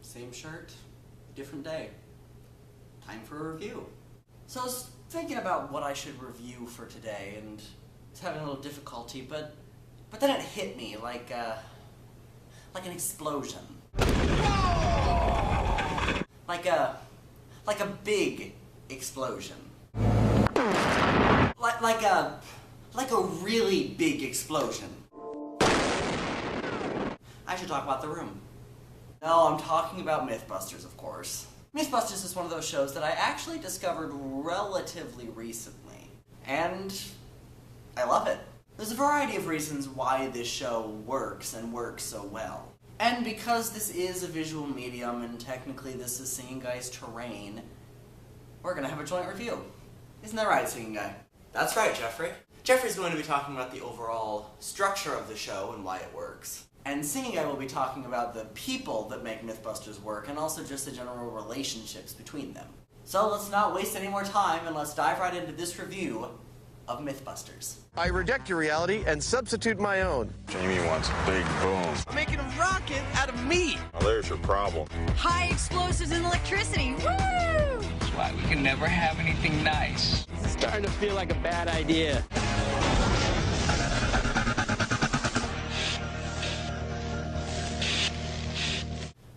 Same shirt, different day. Time for a review. So I was thinking about what I should review for today, and I was having a little difficulty, but then it hit me like an explosion. Like a big explosion. Like a really big explosion. I should talk about The Room. No, I'm talking about Mythbusters, of course. Mythbusters is one of those shows that I actually discovered relatively recently, and I love it. There's a variety of reasons why this show works and works so well. And because this is a visual medium, and technically this is Singing Guy's terrain, we're gonna have a joint review. Isn't that right, Singing Guy? That's right, Jeffrey. Jeffrey's going to be talking about the overall structure of the show and why it works. And Singing Guy will be talking about the people that make Mythbusters work, and also just the general relationships between them. So let's not waste any more time, and let's dive right into this review of Mythbusters. I reject your reality and substitute my own. Jamie wants big boom. I'm making a rocket out of me. Well, there's your problem. High explosives and electricity. Woo! That's why we can never have anything nice. It's starting to feel like a bad idea.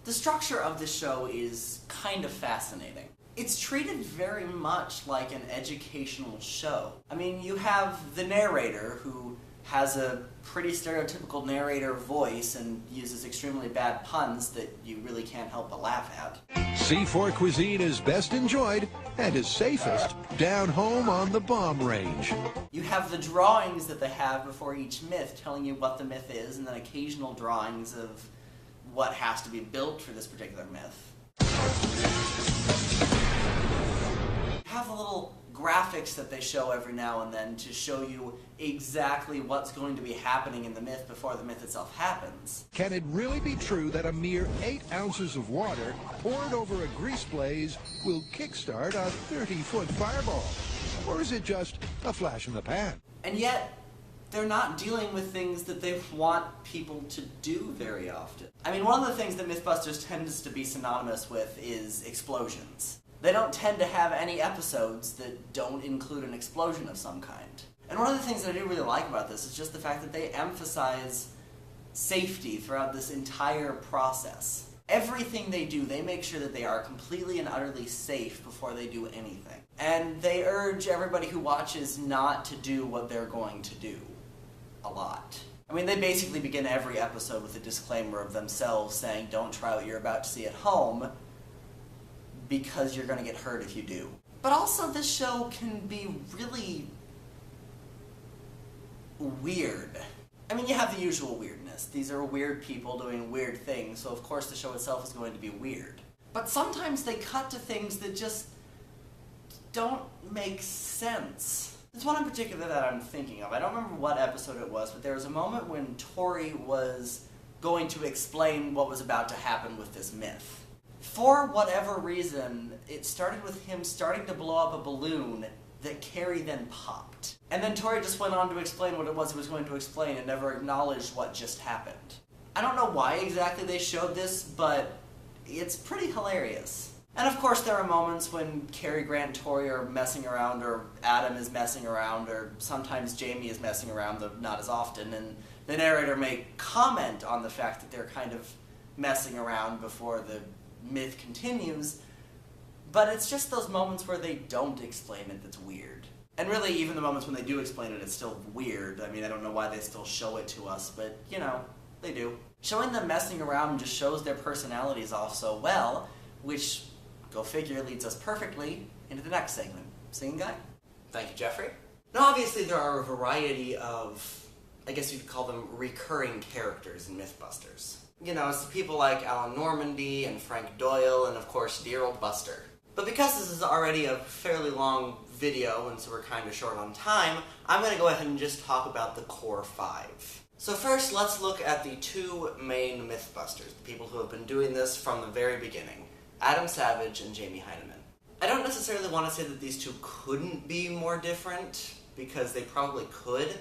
The structure of the show is kind of fascinating. It's treated very much like an educational show. I mean, you have the narrator, who has a pretty stereotypical narrator voice and uses extremely bad puns that you really can't help but laugh at. C4 cuisine is best enjoyed and is safest down home on the bomb range. You have the drawings that they have before each myth telling you what the myth is, and then occasional drawings of what has to be built for this particular myth. You have the little graphics that they show every now and then to show you exactly what's going to be happening in the myth before the myth itself happens. Can it really be true that a mere 8 ounces of water poured over a grease blaze will kickstart a 30-foot fireball? Or is it just a flash in the pan? And yet, they're not dealing with things that they want people to do very often. I mean, one of the things that Mythbusters tends to be synonymous with is explosions. They don't tend to have any episodes that don't include an explosion of some kind. And one of the things that I do really like about this is just the fact that they emphasize safety throughout this entire process. Everything they do, they make sure that they are completely and utterly safe before they do anything. And they urge everybody who watches not to do what they're going to do. A lot. I mean, they basically begin every episode with a disclaimer of themselves saying, don't try what you're about to see at home, because you're going to get hurt if you do. But also, this show can be really weird. I mean, you have the usual weirdness. These are weird people doing weird things, so of course the show itself is going to be weird. But sometimes they cut to things that just don't make sense. There's one in particular that I'm thinking of. I don't remember what episode it was, but there was a moment when Tori was going to explain what was about to happen with this myth. For whatever reason, it started with him starting to blow up a balloon that Carrie then popped. And then Tori just went on to explain what it was he was going to explain and never acknowledged what just happened. I don't know why exactly they showed this, but it's pretty hilarious. And of course there are moments when Cary Grant and Tori are messing around, or Adam is messing around, or sometimes Jamie is messing around, though not as often, and the narrator may comment on the fact that they're kind of messing around before the myth continues, but it's just those moments where they don't explain it that's weird. And really, even the moments when they do explain it, it's still weird. I mean, I don't know why they still show it to us, but, you know, they do. Showing them messing around just shows their personalities off so well, which, go figure, leads us perfectly into the next segment. Singing Guy? Thank you, Jeffrey. Now, obviously, there are a variety of, I guess you could call them recurring characters in Mythbusters. You know, it's the people like Alan Normandy and Frank Doyle and, of course, dear old Buster. But because this is already a fairly long video, and so we're kind of short on time, I'm going to go ahead and just talk about the core 5. So first, let's look at the 2 main Mythbusters, the people who have been doing this from the very beginning, Adam Savage and Jamie Heineman. I don't necessarily want to say that these two couldn't be more different, because they probably could,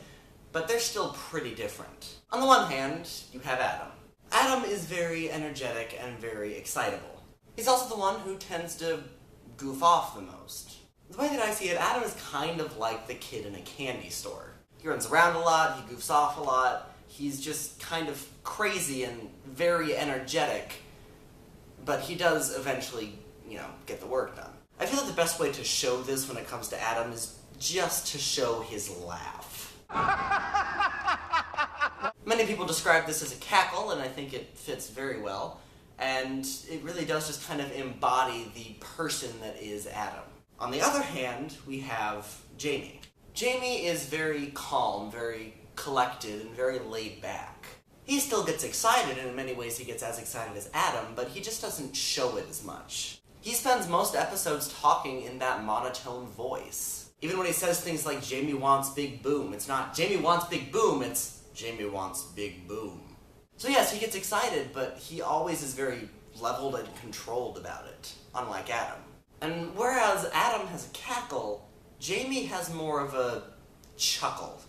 but they're still pretty different. On the one hand, you have Adam. Adam is very energetic and very excitable. He's also the one who tends to goof off the most. The way that I see it, Adam is kind of like the kid in a candy store. He runs around a lot, he goofs off a lot, he's just kind of crazy and very energetic, but he does eventually, get the work done. I feel like the best way to show this when it comes to Adam is just to show his laugh. Many people describe this as a cackle, and I think it fits very well, and it really does just kind of embody the person that is Adam. On the other hand, we have Jamie. Jamie is very calm, very collected, and very laid back. He still gets excited, and in many ways he gets as excited as Adam, but he just doesn't show it as much. He spends most episodes talking in that monotone voice. Even when he says things like, Jamie wants big boom, it's not Jamie wants big boom, it's Jamie wants big boom. So yes, he gets excited, but he always is very leveled and controlled about it, unlike Adam. And whereas Adam has a cackle, Jamie has more of a chuckle.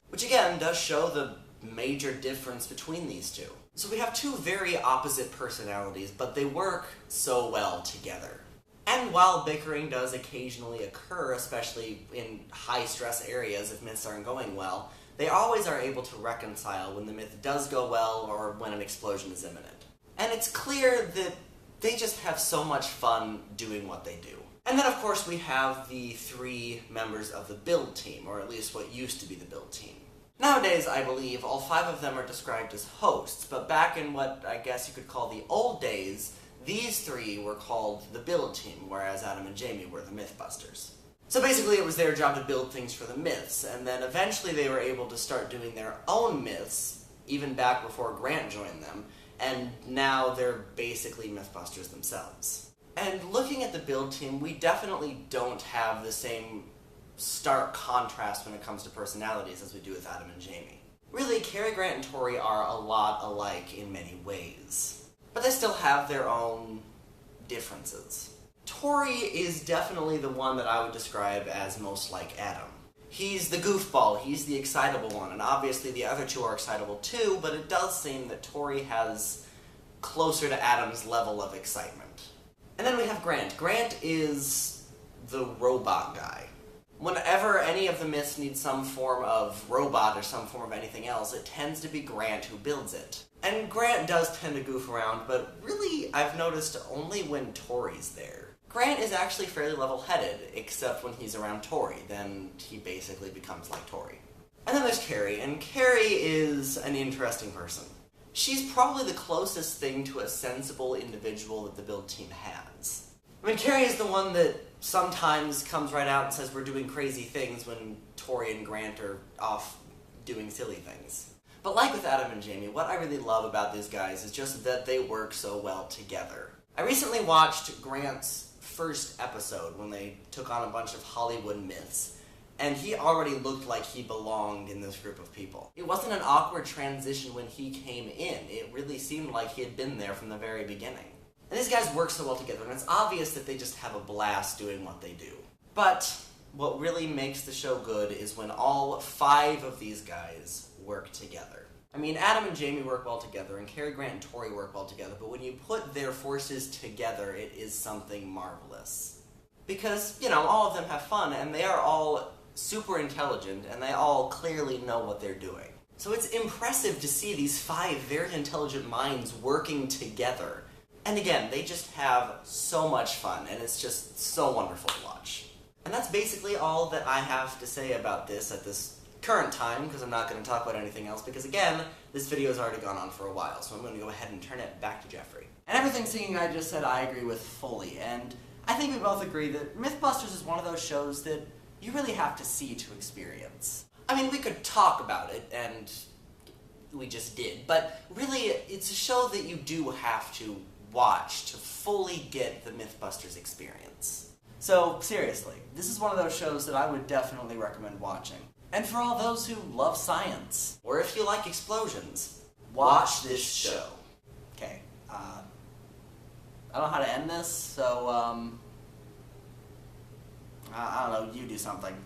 Which again does show the major difference between these two. So we have two very opposite personalities, but they work so well together. And while bickering does occasionally occur, especially in high-stress areas if myths aren't going well, they always are able to reconcile when the myth does go well or when an explosion is imminent. And it's clear that they just have so much fun doing what they do. And then, of course, we have the 3 members of the build team, or at least what used to be the build team. Nowadays, I believe, all 5 of them are described as hosts, but back in what I guess you could call the old days, these 3 were called the build team, whereas Adam and Jamie were the Mythbusters. So basically it was their job to build things for the myths, and then eventually they were able to start doing their own myths, even back before Grant joined them, and now they're basically Mythbusters themselves. And looking at the build team, we definitely don't have the same stark contrast when it comes to personalities as we do with Adam and Jamie. Really, Cary Grant and Tori are a lot alike in many ways, but they still have their own differences. Tori is definitely the one that I would describe as most like Adam. He's the goofball, he's the excitable one, and obviously the other 2 are excitable too, but it does seem that Tori has closer to Adam's level of excitement. And then we have Grant. Grant is the robot guy. Whenever any of the myths need some form of robot or some form of anything else, it tends to be Grant who builds it. And Grant does tend to goof around, but really I've noticed only when Tori's there. Grant is actually fairly level-headed, except when he's around Tori, then he basically becomes like Tori. And then there's Carrie, and Carrie is an interesting person. She's probably the closest thing to a sensible individual that the build team has. I mean, Carrie is the one that sometimes comes right out and says we're doing crazy things when Tori and Grant are off doing silly things. But like with Adam and Jamie, what I really love about these guys is just that they work so well together. I recently watched Grant's first episode when they took on a bunch of Hollywood myths, and he already looked like he belonged in this group of people. It wasn't an awkward transition when he came in. It really seemed like he had been there from the very beginning. And these guys work so well together, and it's obvious that they just have a blast doing what they do. But what really makes the show good is when all 5 of these guys work together. I mean, Adam and Jamie work well together, and Cary Grant and Tori work well together, but when you put their forces together, it is something marvelous. Because, all of them have fun, and they are all super intelligent, and they all clearly know what they're doing. So it's impressive to see these 5 very intelligent minds working together. And again, they just have so much fun, and it's just so wonderful to watch. And that's basically all that I have to say about this at this current time, because I'm not going to talk about anything else, because again, this video has already gone on for a while, so I'm going to go ahead and turn it back to Jeffrey. And everything Singing I just said I agree with fully, and I think we both agree that Mythbusters is one of those shows that you really have to see to experience. I mean, we could talk about it, and we just did, but really, it's a show that you do have to watch to fully get the Mythbusters experience. So, seriously, this is one of those shows that I would definitely recommend watching. And for all those who love science, or if you like explosions, watch this show. Okay, I don't know how to end this, so, I don't know, you do something.